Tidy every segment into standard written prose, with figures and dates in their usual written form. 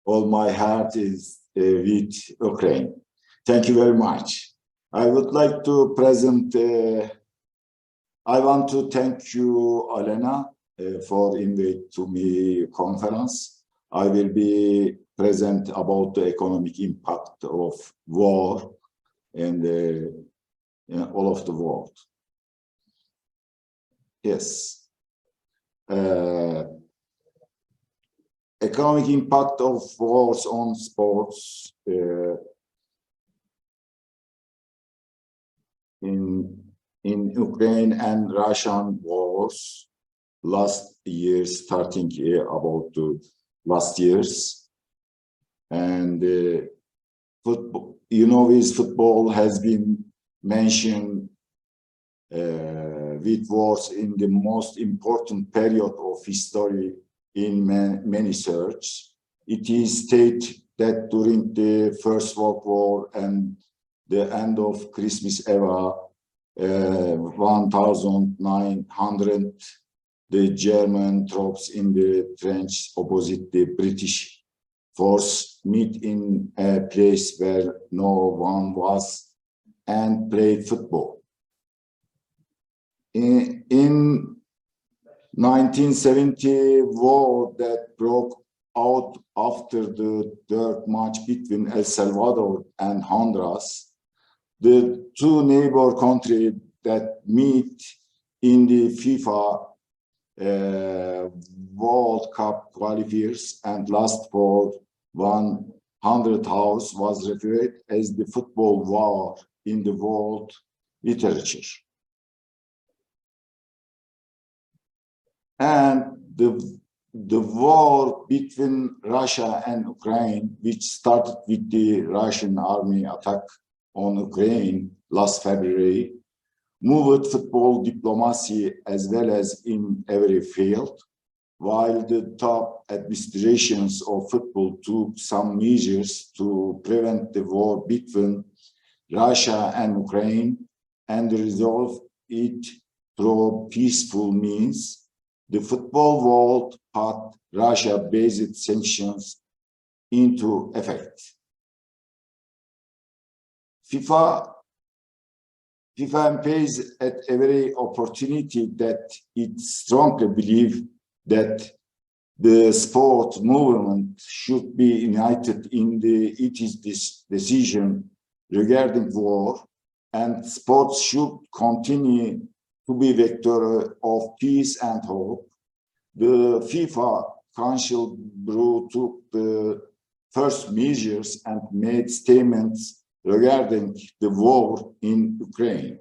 all my heart is with Ukraine. Thank you very much. I would like to present. I want to thank you, Alena, for inviting to me conference. I will be present about the economic impact of war and all of the world. Yes. Economic impact of wars on sports in Ukraine and Russian wars last year, starting about the last years, and football. You know, this football has been mentioned with wars in the most important period of history in many search. It is stated that during the First World War and the end of Christmas era, 1900, the German troops in the trench opposite the British force meet in a place where no one was and played football. In 1970 war that broke out after the third match between El Salvador and Honduras, the two neighbor countries that meet in the FIFA World Cup qualifiers and last for 100 hours was referred as the football war in the world literature. And the war between Russia and Ukraine, which started with the Russian army attack on Ukraine last February, moved football diplomacy as well as in every field, while the top administrations of football took some measures to prevent the war between Russia and Ukraine and resolve it through peaceful means. The football world put Russia-based sanctions into effect. FIFA pays at every opportunity that it strongly believes that the sport movement should be united in its decision regarding war, and sports should continue to be vector of peace and hope. The FIFA Council took the first measures and made statements regarding the war in Ukraine.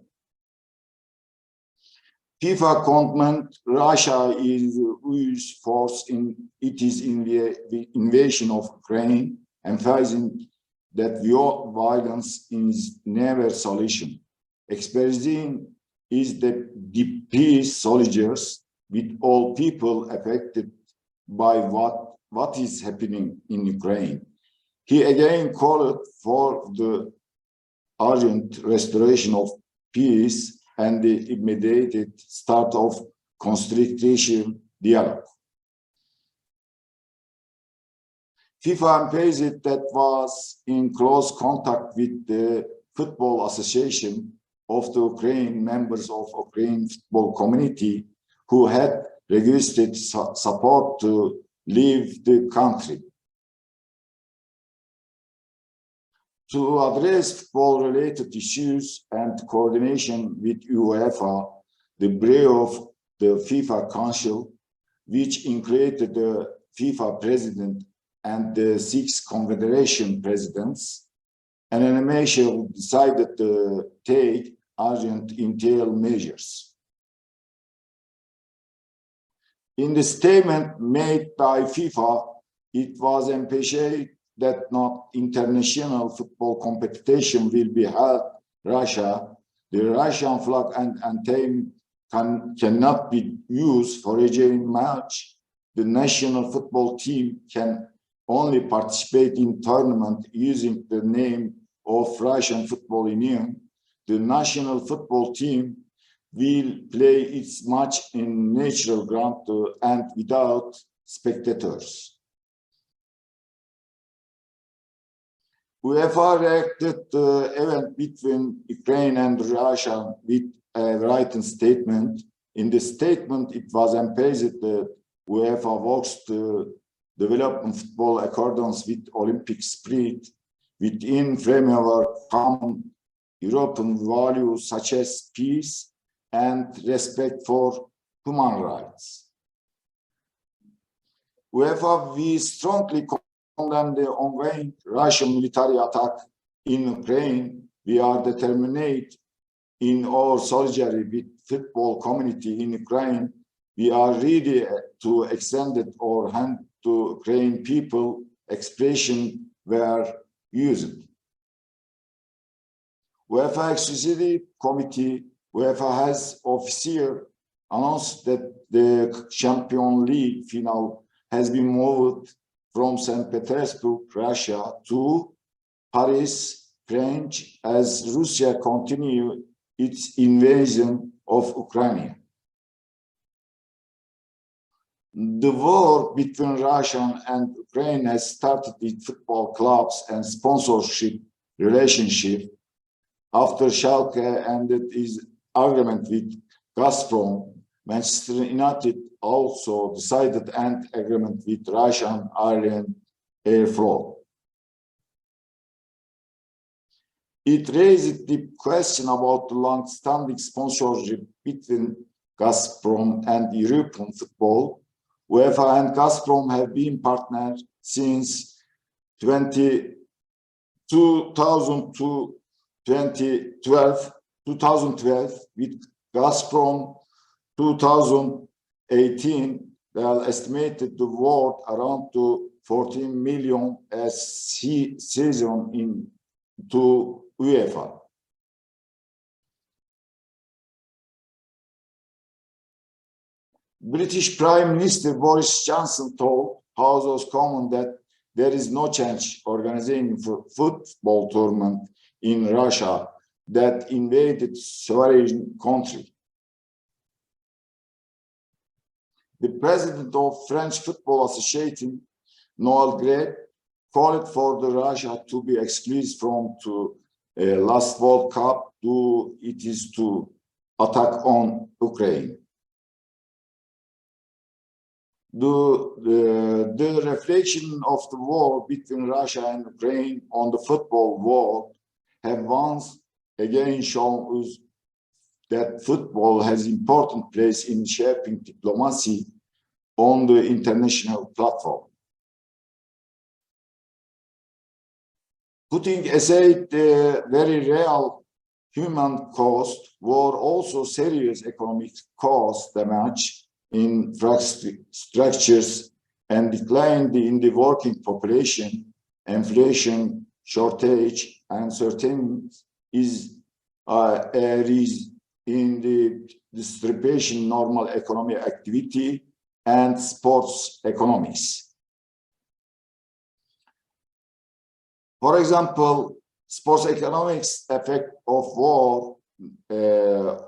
FIFA condemned Russia is used force in its invasion of Ukraine, emphasizing that violence is never solution. Expressing is the peace soldiers with all people affected by what is happening in Ukraine. He again called for the urgent restoration of peace and the immediate start of constructive dialogue. FIFA emphasized that was in close contact with the Football Association of the Ukraine, members of Ukraine football community who had requested support to leave the country. To address football-related issues and coordination with UEFA, the bureau of the FIFA Council, which included the FIFA president and the 6 confederation presidents, and animation decided to take urgent interim measures. In the statement made by FIFA, it was emphasized that not international football competition will be held in Russia. The Russian flag and anthem cannot be used for a game match. The national football team can only participate in tournament using the name of Russian Football Union. The national football team will play its match in natural ground and without spectators. UEFA reacted the event between Ukraine and Russia with a written statement. In the statement, it was emphasized that UEFA works to develop football accordance with Olympic spirit within framework common European values such as peace and respect for human rights. UEFA, we strongly condemn the ongoing Russian military attack in Ukraine. We are determined in our solidarity with football community in Ukraine. We are ready to extend our hand to Ukrainian people. Expression were used. UEFA Executive Committee, UEFA has officially announced that the Champions League final has been moved from St. Petersburg, Russia to Paris, France, as Russia continues its invasion of Ukraine. The war between Russia and Ukraine has started with football clubs and sponsorship relationship after Schalke ended his argument with Gazprom. Manchester United also decided to end agreement with Russian Iron Airflow. It raised the question about the long-standing sponsorship between Gazprom and European football. UEFA and Gazprom have been partners since 2012 with Gazprom 2018. They are estimated the worth around to 14 million a season to UEFA. British Prime Minister Boris Johnson told House of Commons that there is no change organizing for football tournament in Russia that invaded sovereign country. The president of French Football Association, Noël Gret, called for the Russia to be excluded from the last World Cup due it is to attack on Ukraine. The reflection of the war between Russia and Ukraine on the football world have once again shown us that football has an important place in shaping diplomacy on the international platform. Putting aside the very real human cost, were also serious economic cost damage in structures and decline in the working population, inflation, shortage, uncertainty is a reason in the distribution normal economic activity and sports economics. For example, sports economics effect of war,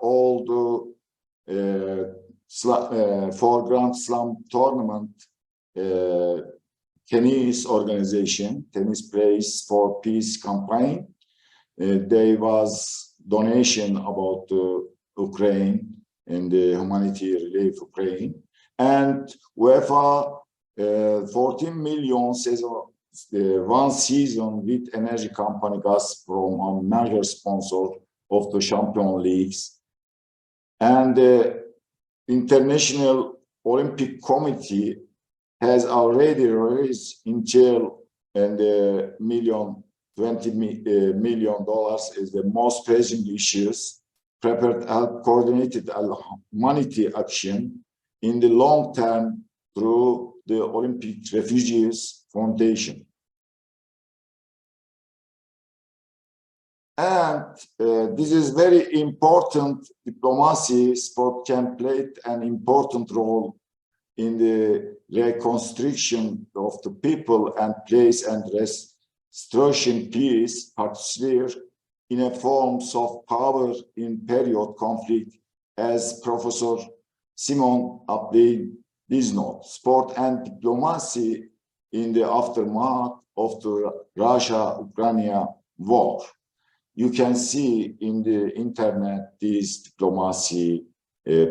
all the for Grand Slam tournament, tennis organization, Tennis Plays for Peace campaign, there was donation about Ukraine and the humanity relief Ukraine, and UEFA 14 million season, one season with energy company Gazprom on major sponsor of the Champions Leagues, and International Olympic Committee has already raised in jail and $20 million is the most pressing issues, prepared help coordinated humanity action in the long term through the Olympic Refugees Foundation. And this is very important diplomacy. Sport can play an important role in the reconstruction of the people and place and restoration peace, particularly in a forms of power in period conflict, as Professor Simon Ablin This note, sport and diplomacy in the aftermath of the Russia-Ukraine war. You can see in the internet these diplomacy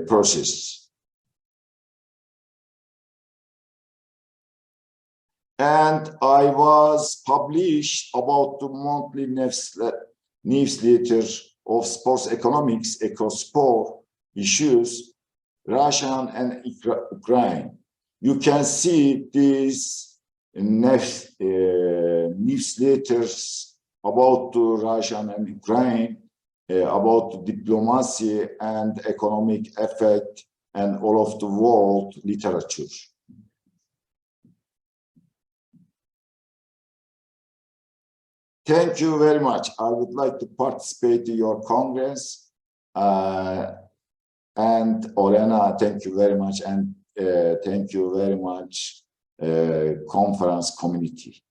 processes. And I was published about the monthly newsletter of sports economics, eco-sport issues, Russia and Ukraine. You can see these newsletters about Russia and Ukraine, about diplomacy and economic effect and all of the world literature. Thank you very much. I would like to participate in your Congress. And Olena, thank you very much. And thank you very much, conference community.